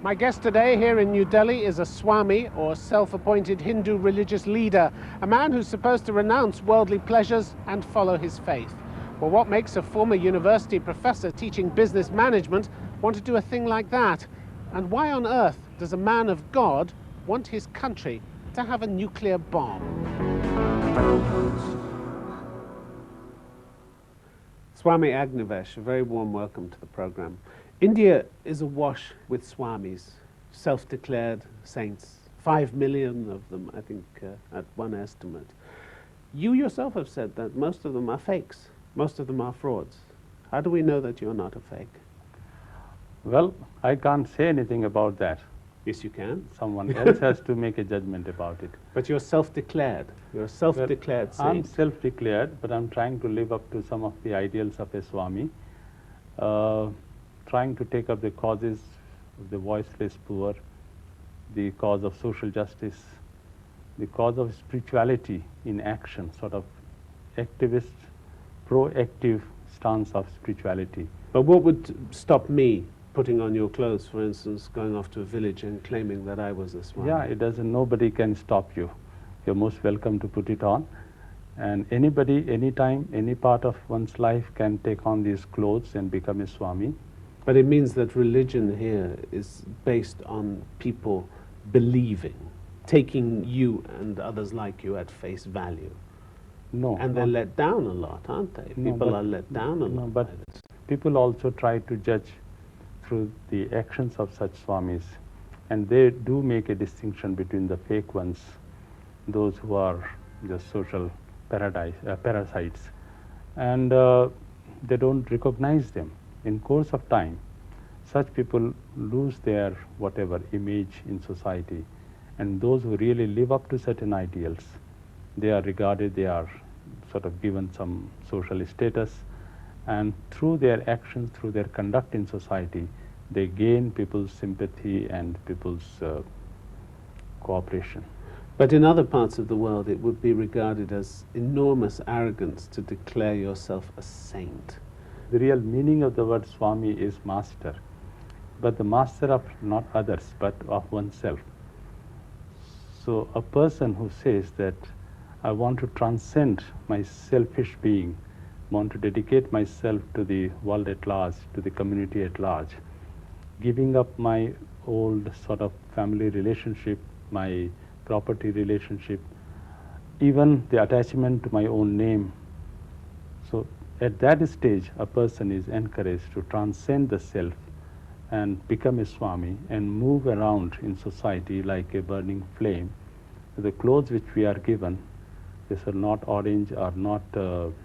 My guest today here in New Delhi is a Swami, or self-appointed Hindu religious leader, a man who's supposed to renounce worldly pleasures and follow his faith. Well, what makes a former university professor teaching business management want to do a thing like that? And why on earth does a man of God want his country to have a nuclear bomb? Swami Agnivesh, a very warm welcome to the program. India is awash with Swamis, self-declared saints, 5 million of them, I think, at one estimate. You yourself have said that most of them are fakes, most of them are frauds. How do we know that you're not a fake? Well, I can't say anything about that. Yes, you can. Someone else has to make a judgment about it. But you're self-declared. You're a self-declared saint. I'm self-declared, but I'm trying to live up to some of the ideals of a Swami, trying to take up the causes of the voiceless poor, the cause of social justice, the cause of spirituality in action, sort of activist, proactive stance of spirituality. But what would stop me putting on your clothes, for instance, going off to a village and claiming that I was a Swami? Yeah, it doesn't, nobody can stop you. You're most welcome to put it on. And anybody, anytime, any part of one's life can take on these clothes and become a Swami. But it means that religion here is based on people believing, taking you and others like you at face value. No. And they're let down a lot, aren't they? No, People but- are let down a lot. No, but by this. people also try to judge through the actions of such Swamis. And they do make a distinction between the fake ones, those who are just social parasites. And they don't recognize them. In course of time, such people lose their whatever image in society. And those who really live up to certain ideals, they are regarded, they are sort of given some social status, and through their actions, through their conduct in society, they gain people's sympathy and people's cooperation. But in other parts of the world, it would be regarded as enormous arrogance to declare yourself a saint. The real meaning of the word Swami is master, but the master of not others, but of oneself. So a person who says that I want to transcend my selfish being, want to dedicate myself to the world at large, to the community at large, giving up my old sort of family relationship, my property relationship, even the attachment to my own name. So at that stage, a person is encouraged to transcend the self and become a Swami and move around in society like a burning flame. The clothes which we are given, these are not orange or not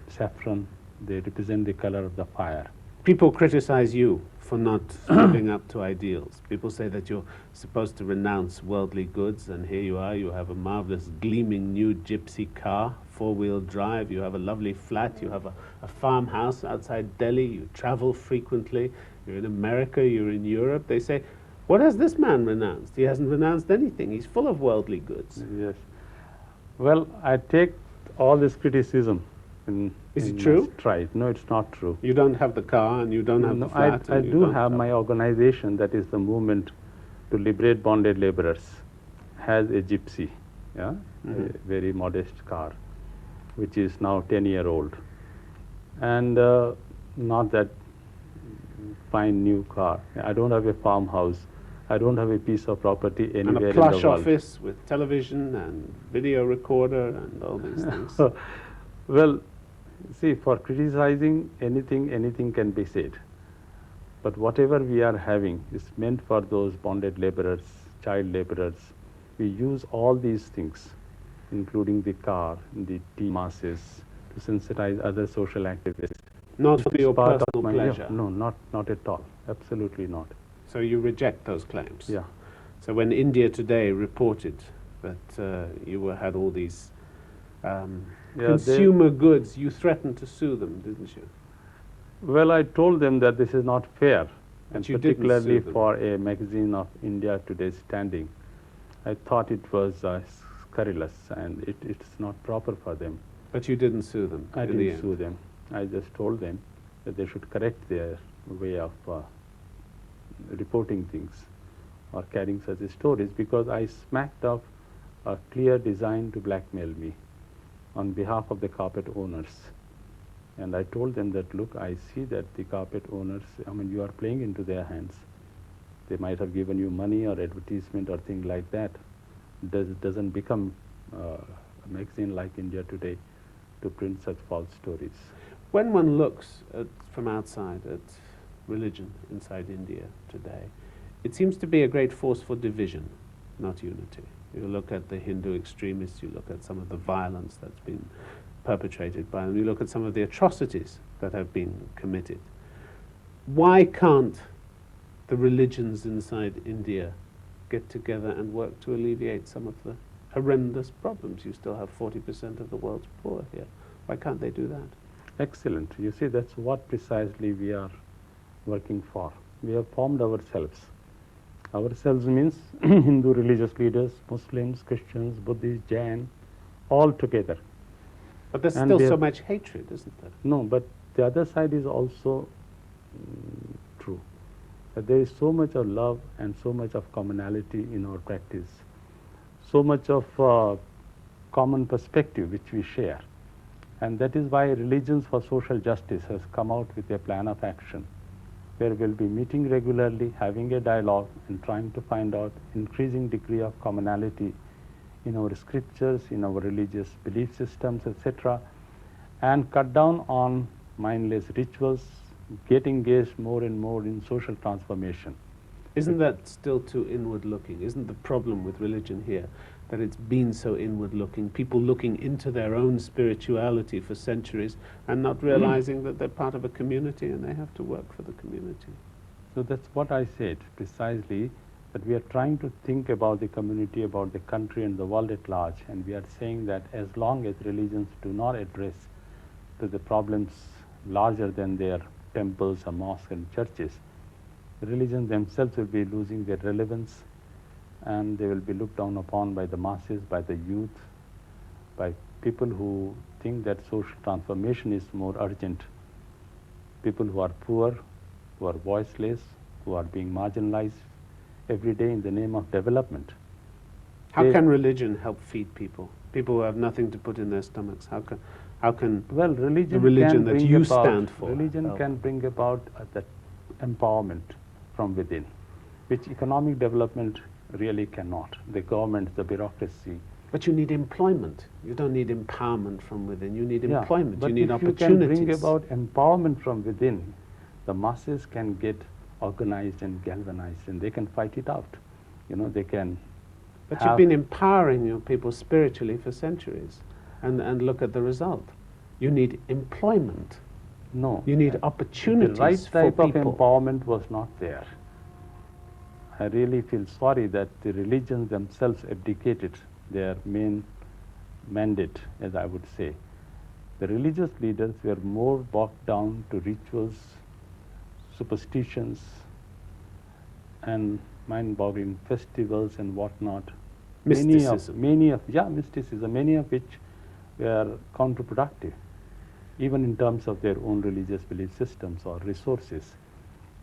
saffron, they represent the color of the fire. People criticize you for not living up to ideals. People say that you're supposed to renounce worldly goods, and here you are, you have a marvelous gleaming new gypsy car, 4-wheel drive, you have a lovely flat, you have a farmhouse outside Delhi, you travel frequently, you're in America, you're in Europe. They say, what has this man renounced? He hasn't renounced anything. He's full of worldly goods. Yes. Well, I take all this criticism Is in it true? stride. No, it's not true. You don't have the car and you don't have No, the flat. I and you do don't have my organization, that is the movement to liberate bonded laborers, has a gypsy, yeah, a very modest car, which is now 10-year-old, and not that fine new car. I don't have a farmhouse. I don't have a piece of property and anywhere a in the plush world. office with television and video recorder and all these things. Well, see, for criticizing anything can be said. But whatever we are having is meant for those bonded laborers, child laborers. We use all these things, including the car, the tea masses, to sensitize other social activists. Not for your Part of personal my- pleasure. No, not at all. Absolutely not. So you reject those claims. Yeah. So when India Today reported that you had all these consumer goods, you threatened to sue them, didn't you? Well, I told them that this is not fair, But and you didn't particularly sue them. for a magazine of India Today's standing. I thought it was scurrilous and it's not proper for them. But you didn't sue them I in the didn't end. sue them. I just told them that they should correct their way of reporting things or carrying such stories, because I smacked off a clear design to blackmail me on behalf of the carpet owners. And I told them that, look, I see that the carpet owners, I mean, you are playing into their hands. They might have given you money or advertisement or things like that. Doesn't become a magazine like India Today to print such false stories. When one looks from outside at religion inside India today, it seems to be a great force for division, not unity. You look at the Hindu extremists, you look at some of the violence that's been perpetrated by them, you look at some of the atrocities that have been committed. Why can't the religions inside India get together and work to alleviate some of the horrendous problems? You still have 40% of the world's poor here. Why can't they do that? Excellent. You see, that's what precisely we are working for. We have formed ourselves. Ourselves means Hindu religious leaders, Muslims, Christians, Buddhists, Jain, all together. But there's still so much hatred, isn't there? No, but the other side is also true. That there is so much of love and so much of commonality in our practice, so much of common perspective which we share. And that is why Religions for Social Justice has come out with a plan of action, where we'll be meeting regularly, having a dialogue, and trying to find out increasing degree of commonality in our scriptures, in our religious belief systems, etc., and cut down on mindless rituals, get engaged more and more in social transformation. Isn't that still too inward looking? Isn't the problem with religion here that it's been so inward looking, people looking into their own spirituality for centuries and not realizing that they're part of a community and they have to work for the community? So that's what I said precisely, that we are trying to think about the community, about the country and the world at large, and we are saying that as long as religions do not address to the problems larger than their temples or mosques and churches, religions themselves will be losing their relevance, and they will be looked down upon by the masses, by the youth, by people who think that social transformation is more urgent. People who are poor, who are voiceless, who are being marginalized every day in the name of development. How can religion help feed people? People who have nothing to put in their stomachs. How can well, religion the religion that you about, stand for religion help? can bring about that empowerment from within, which economic development really cannot. The government, the bureaucracy. But you need employment. You don't need empowerment from within. You need employment. But you need if opportunities. you can bring about empowerment from within, the masses can get organized and galvanized, and they can fight it out. You know, they can. But you've been empowering your people spiritually for centuries, and look at the result. You need employment. No. You need opportunities the right type for of people. empowerment was not there. I really feel sorry that the religions themselves abdicated their main mandate, as I would say. The religious leaders were more bogged down to rituals, superstitions, and mind-boggling festivals and whatnot. Mysticism. Mysticism, many of which were counterproductive, even in terms of their own religious belief systems or resources.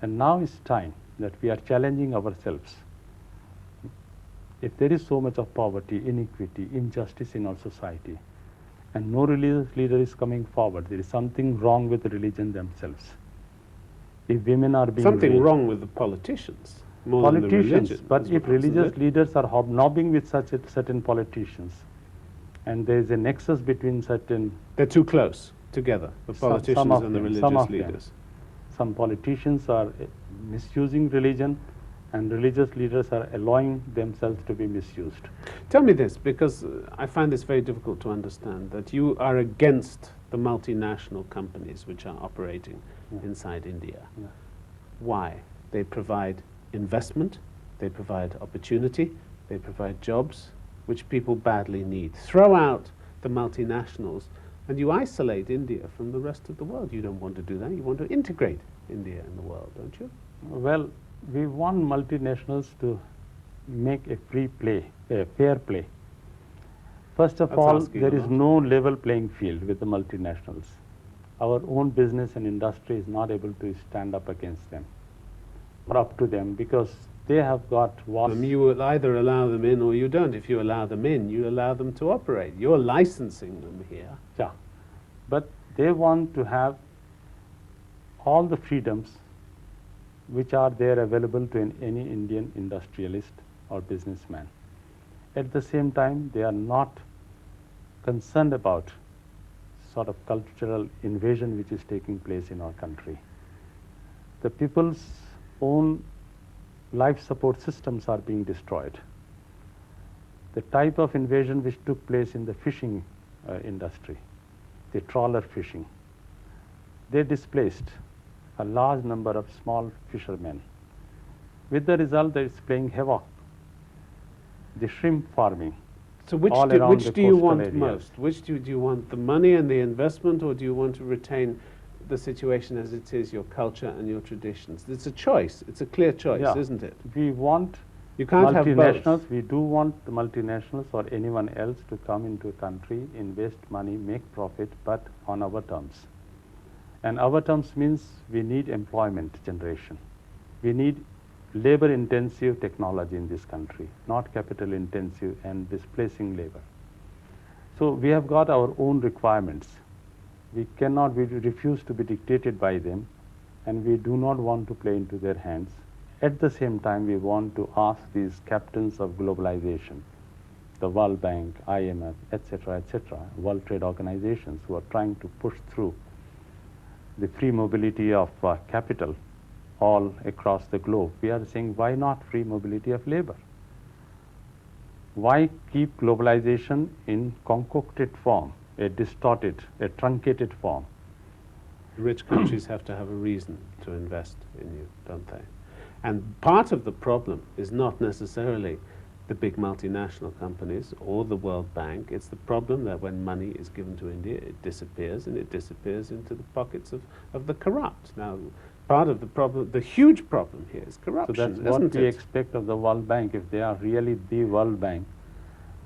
And now it's time that we are challenging ourselves. If there is so much of poverty, inequity, injustice in our society, and no religious leader is coming forward, there is something wrong with the religion themselves. If women are being Something raped, wrong with the politicians. More than the religion, but is if what- isn't religious it? leaders are hobnobbing with certain politicians, and there is a nexus between certain They're too close together, the politicians some of and the them, religious some of them. leaders. Some politicians are misusing religion, and religious leaders are allowing themselves to be misused. Tell me this, because I find this very difficult to understand, that you are against the multinational companies which are operating inside India. Yeah. Why? They provide investment, they provide opportunity, they provide jobs, which people badly need. Throw out the multinationals and you isolate India from the rest of the world. You don't want to do that. You want to integrate India in the world, don't you? Well, we want multinationals to make a free play, a fair play. First of That's all, asking there a is lot. no level playing field with the multinationals. Our own business and industry is not able to stand up against them or up to them, because they have got vast... You will either allow them in or you don't. If you allow them in, you allow them to operate. You're licensing them here. Yeah, but they want to have all the freedoms which are there available to any Indian industrialist or businessman. At the same time, they are not concerned about sort of cultural invasion which is taking place in our country. The people's own life support systems are being destroyed. The type of invasion which took place in the fishing industry, the trawler fishing, they displaced a large number of small fishermen, with the result that it's playing havoc. The shrimp farming. So which do you want most? Which do you want, the money and the investment, or do you want to retain the situation as it is, your culture and your traditions? It's a choice. It's a clear choice, isn't it? We want you can't have multinationals. We do want the multinationals or anyone else to come into a country, invest money, make profit, but on our terms. And our terms means we need employment generation. We need labor-intensive technology in this country, not capital-intensive and displacing labor. So we have got our own requirements. We refuse to be dictated by them, and we do not want to play into their hands. At the same time, we want to ask these captains of globalization, the World Bank, IMF, etc., World Trade Organizations, who are trying to push through the free mobility of capital all across the globe. We are saying, why not free mobility of labor? Why keep globalization in concocted form, a distorted, a truncated form? Rich countries have to have a reason to invest in you, don't they? And part of the problem is not necessarily the big multinational companies or the World Bank. It's the problem that when money is given to India, it disappears, and it disappears into the pockets of the corrupt. Now, part of the problem, the huge problem here is corruption, so that's what we expect of the World Bank. If they are really the World Bank,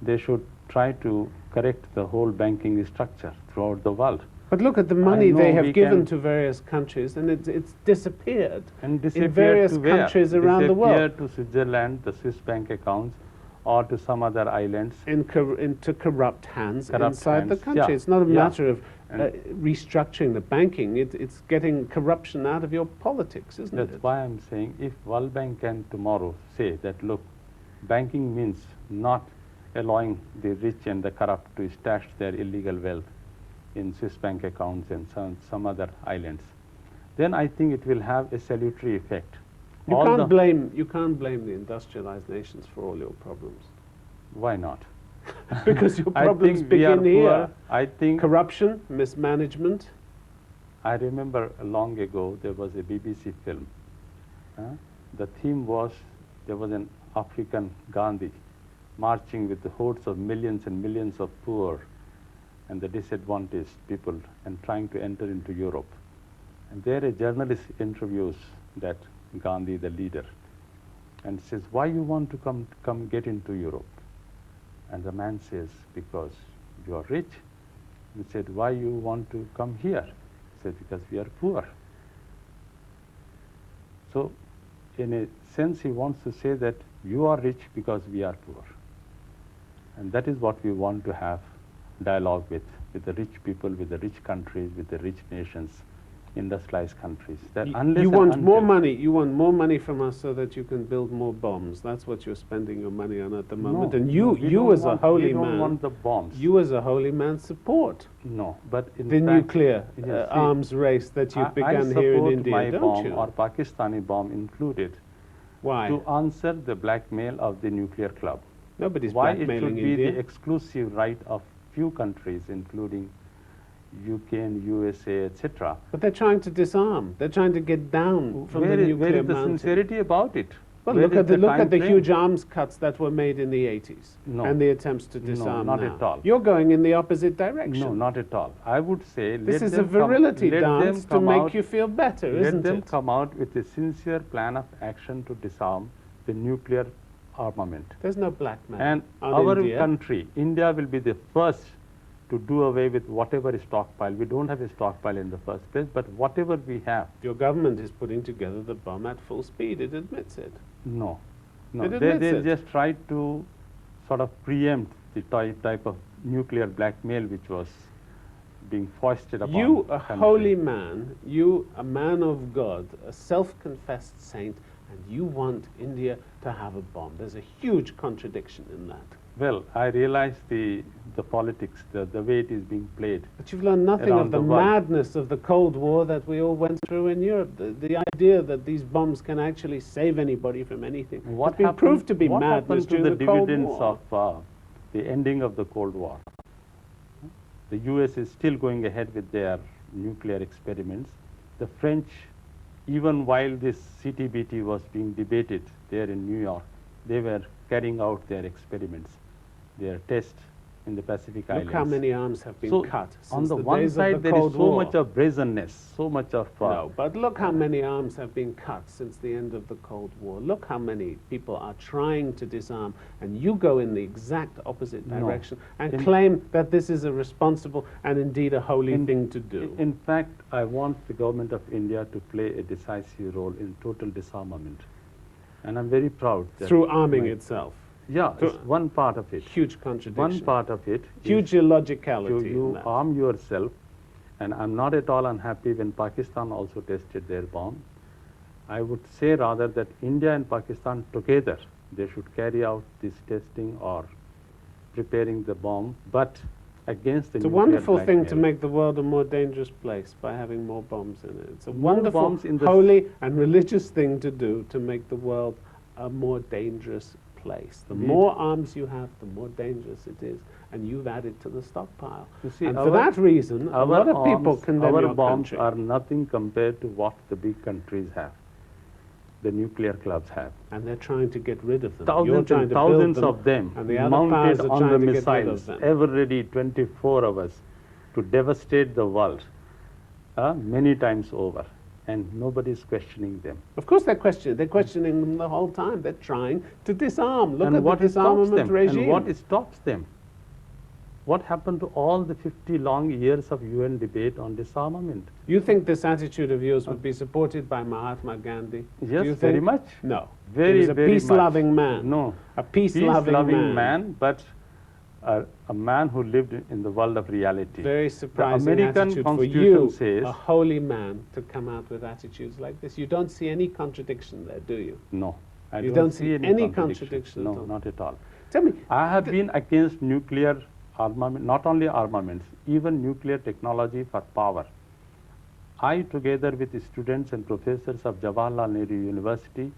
they should try to correct the whole banking structure throughout the world. But look at the money they have given to various countries, and it's disappeared, in various countries around the world. Disappeared to Switzerland, the Swiss bank accounts, or to some other islands. Into corrupt hands inside the country. It's not a matter of restructuring the banking. It's getting corruption out of your politics, isn't it? That's why I'm saying, if World Bank can tomorrow say that, look, banking means not allowing the rich and the corrupt to stash their illegal wealth in Swiss bank accounts and some other islands, then I think it will have a salutary effect. You can't blame the industrialized nations for all your problems. Why not? Because your problems begin here. I think corruption, mismanagement. I remember long ago there was a BBC film. The theme was, there was an African Gandhi marching with the hordes of millions and millions of poor and the disadvantaged people and trying to enter into Europe. And there a journalist interviews that Gandhi, the leader, and says, why you want to come get into Europe? And the man says, because you are rich. He said, why you want to come here? He said, because we are poor. So in a sense he wants to say that you are rich because we are poor. And that is what we want to have dialogue with the rich people, with the rich countries, with the rich nations, industrialized countries. That you want more money. You want more money from us so that you can build more bombs. That's what you're spending your money on at the moment. No, and you as a holy man, don't want the bombs. You as a holy man support. No, but in the fact, nuclear arms race that you've begun here in India, my don't bomb you? Or Pakistani bomb included. Why? To answer the blackmail of the nuclear club. Nobody's Why blackmailing it should be India? the exclusive right of few countries, including UK and USA, etc. But they're trying to disarm. They're trying to get down from the nuclear where is the mountain. sincerity about it? Well, look at the huge arms cuts that were made in the 80s and the attempts to disarm not at all. You're going in the opposite direction. No, not at all. I would say this is a virility dance to make you feel better, isn't it? Let them come out with a sincere plan of action to disarm the nuclear armament. There's no blackmail. And our country, India, will be the first to do away with whatever is stockpile. We don't have a stockpile in the first place, but whatever we have. Your government is putting together the bomb at full speed. It admits it. No. No, It they admits it. just tried to sort of preempt the type of nuclear blackmail which was being foisted upon You, a country. holy man, you, a man of God, a self-confessed saint, and you want India to have a bomb. There's a huge contradiction in that. Well, I realize the politics, the way it is being played. But you've learned nothing around of the the world. madness of the Cold War that we all went through in Europe. The idea that these bombs can actually save anybody from anything has been proved to be what madness happened to during the the Cold dividends War. of the ending of the Cold War? The US is still going ahead with their nuclear experiments. The French, even while this CTBT was being debated there in New York, they were carrying out their experiments, their tests in the Pacific Islands. Look how many arms have been So cut on since the the one days side of the there Cold is so War. much of brazenness, so much of No, but look how many arms have been cut since the end of the Cold War. Look how many people are trying to disarm, and you go in the exact opposite No. direction and claim that this is a responsible and indeed a holy thing to do. In fact, I want the government of India to play a decisive role in total disarmament. And I'm very proud that Through arming itself. Yeah, it's one part of it. Huge contradiction. One part of it Huge is illogicality. you in that. arm yourself, and I'm not at all unhappy when Pakistan also tested their bomb. I would say rather that India and Pakistan together, they should carry out this testing or preparing the bomb, but against the It's a nuclear wonderful thing to blackmail. make the world a more dangerous place by having more bombs in it. It's a More wonderful, bombs in the holy and religious thing to do to make the world a more dangerous place. The Indeed. more arms you have, the more dangerous it is, and you've added to the stockpile. You see, and for that reason, a lot of people condemn our your bombs country. are nothing compared to what the big countries have, the nuclear clubs have. And they're trying to get rid of them. You're Thousands trying and to build thousands them, of them and the other powers mounted are on trying the to get rid of missiles, them. ever ready 24 hours to devastate the world many times over, and nobody's questioning them. Of course they're questioning. They're questioning them the whole time. They're trying to disarm. Look And at what the stops disarmament them? regime. And what stops them? What happened to all the 50 long years of UN debate on disarmament? You think this attitude of yours would be supported by Mahatma Gandhi? Do Yes, you very think? much. No. Very, he was a very much. peace-loving man. No. A peace-loving man. But a man who lived in the world of reality. Very surprising American attitude for Constitution you, says- a holy man, to come out with attitudes like this. You don't see any contradiction there, do you? No. I You don't don't see any contradiction. contradiction No, at all. not at all. Tell me, I have been against nuclear armament, not only armaments, even nuclear technology for power. I, together with the students and professors of Jawaharlal Nehru University,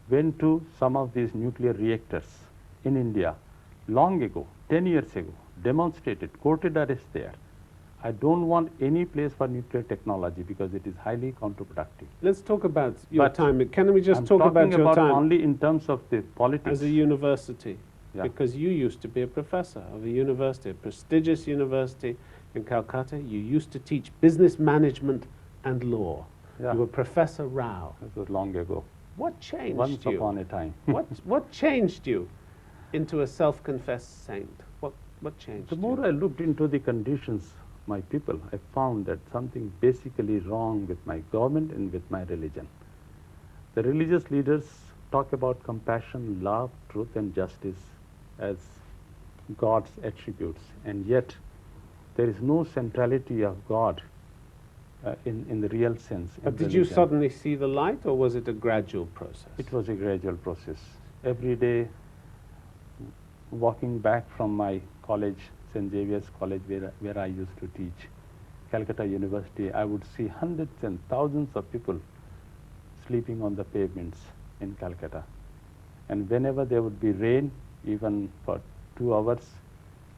went to some of these nuclear reactors in India long ago, 10 years ago, demonstrated, courted arrest there. I don't want any place for nuclear technology because it is highly counterproductive. let's talk about your But time. Can we just I'm talk about talking your about time only in terms of the politics. as a university? Yeah. Because you used to be a professor of a university, a prestigious university in Calcutta. You used to teach business management and law. Yeah. You were Professor Rao. That was long ago, What changed once you? upon a time. What changed you into a self-confessed saint? What changed The you? more I looked into the conditions, my people, I found that something basically wrong with my government and with my religion. The religious leaders talk about compassion, love, truth, and justice as God's attributes, and yet there is no centrality of God in the real sense. But in did you religion. suddenly see the light, or was it a gradual process? It was a gradual process. Every day, walking back from my college, St. Xavier's College, where I used to teach, Calcutta University, I would see hundreds and thousands of people sleeping on the pavements in Calcutta. And whenever there would be rain, even for 2 hours,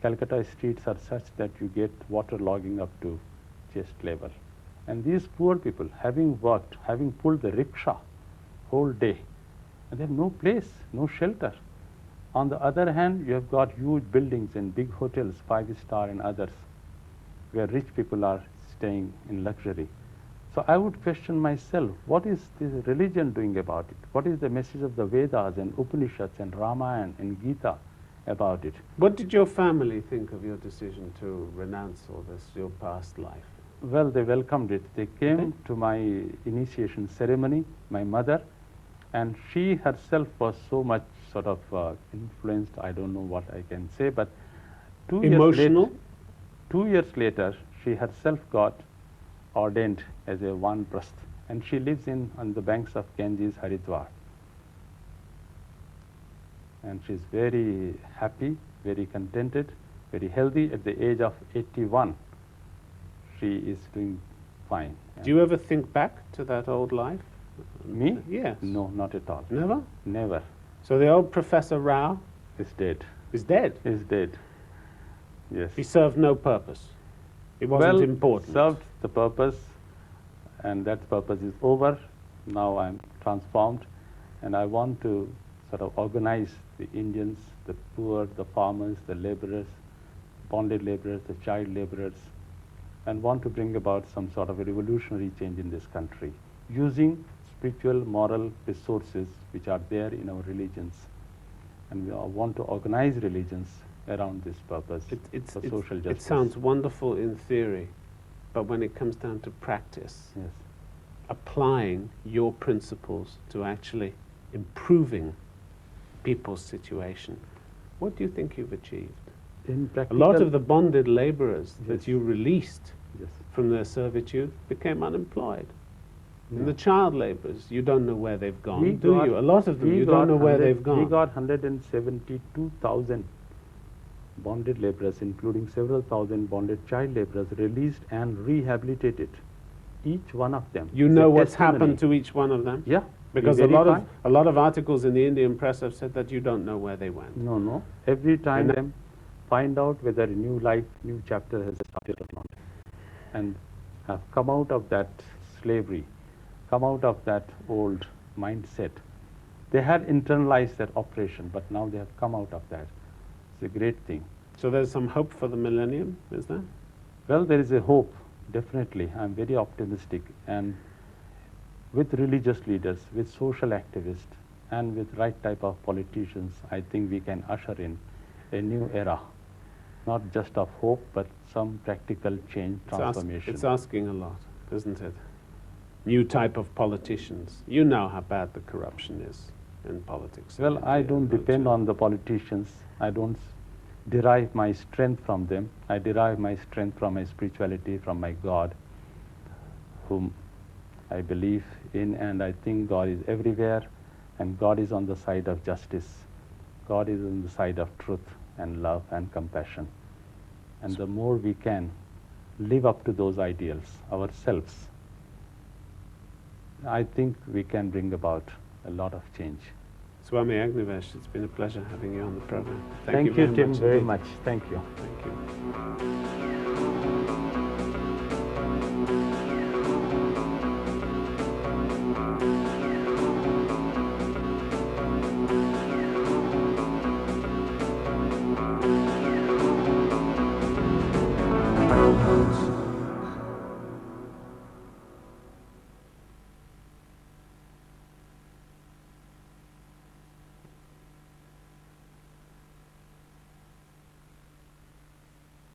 Calcutta streets are such that you get water logging up to chest level. And these poor people, having worked, having pulled the rickshaw whole day, and they have no place, no shelter. On the other hand, you have got huge buildings and big hotels, 5-star and others, where rich people are staying in luxury. So I would question myself, what is this religion doing about it? What is the message of the Vedas and Upanishads and Ramayana and Gita about it? What did your family think of your decision to renounce all this, your past life? Well, they welcomed it. They came to my initiation ceremony, my mother, and she herself was so much sort of influenced, I don't know what I can say, but Emotional? 2 years later, she herself got ordained as a Vanprasth, and she lives on the banks of Ganges, Haridwar. And she's very happy, very contented, very healthy. At the age of 81, she is doing fine. Do you ever think back to that old life? Me? Yes. No, not at all. Never? Never. So the old Professor Rao Is dead. is dead. Is dead. Yes. He served no purpose. It wasn't well, important. Served the purpose, and that purpose is over. Now I'm transformed, and I want to sort of organize the Indians, the poor, the farmers, the laborers, bonded laborers, the child laborers, and want to bring about some sort of a revolutionary change in this country using spiritual, moral resources which are there in our religions. And we want to organize religions around this purpose for social justice. It sounds wonderful in theory, but when it comes down to practice, Yes. applying your principles to actually improving people's situation, what do you think you've achieved? In A practical, lot of the bonded laborers Yes. that you released yes. from their servitude became unemployed. Yeah. And the child laborers, you don't know where they've gone, We do got- you? A lot of them, we you don't got know where 100 they've gone. We got 172,000 bonded laborers, including several thousand bonded child laborers, released and rehabilitated. Each one of them. You is know a what's testimony. happened to each one of them? Yeah. Because we verify. a lot of articles in the Indian press have said that you don't know where they went. No, no. Every time And them find out whether a new life, new chapter has started or not, and have come out of that slavery, come out of that old mindset. They had internalized that operation, but now they have come out of that. It's a great thing. So there's some hope for the millennium, is there? Well, there is a hope, definitely. I'm very optimistic. And with religious leaders, with social activists, and with right type of politicians, I think we can usher in a new era. Not just of hope, but some practical change, transformation. It's asking a lot, isn't it? New type of politicians. You know how bad the corruption is in politics. Well, I don't depend on the politicians. I don't derive my strength from them. I derive my strength from my spirituality, from my God, whom I believe in, and I think God is everywhere, and God is on the side of justice. God is on the side of truth and love and compassion. And the more we can live up to those ideals ourselves, I think we can bring about a lot of change. Swami Agnivesh, it's been a pleasure having you on the program. Thank you, Tim, very much. Thank you. Thank you.